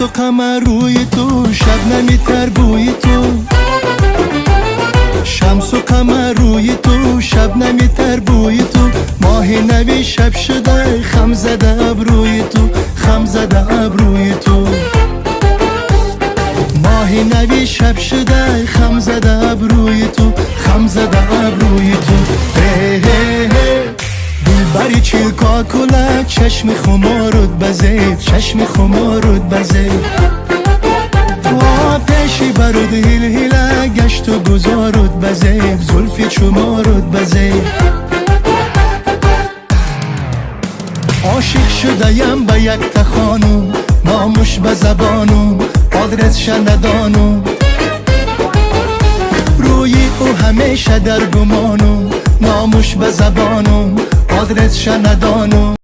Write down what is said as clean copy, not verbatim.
شمس و قمر روی تو، شبنمی تر بوی تو. شمس و قمر روی تو، شبنمی تر بوی تو. ماه نوی شب شده، خم زده ابروی تو، خم زده ابروی تو. ماه نوی شب شده، خم زده ابروی تو، خم زده ابروی تو. هی هی هی دلبری چیل کاکولا، چشم خمارت بزه، چشم خمارت بزه. و پیشی برود هیل هیله، گشت و گذارت بزه، زلفی چمارت بزه. عاشق شده‌ام به یک تا خانم، نامش به زبانم، آدرسش ندانم. روی او همیشه در گمانم، نامش به زبانم، آدرسش ندانم.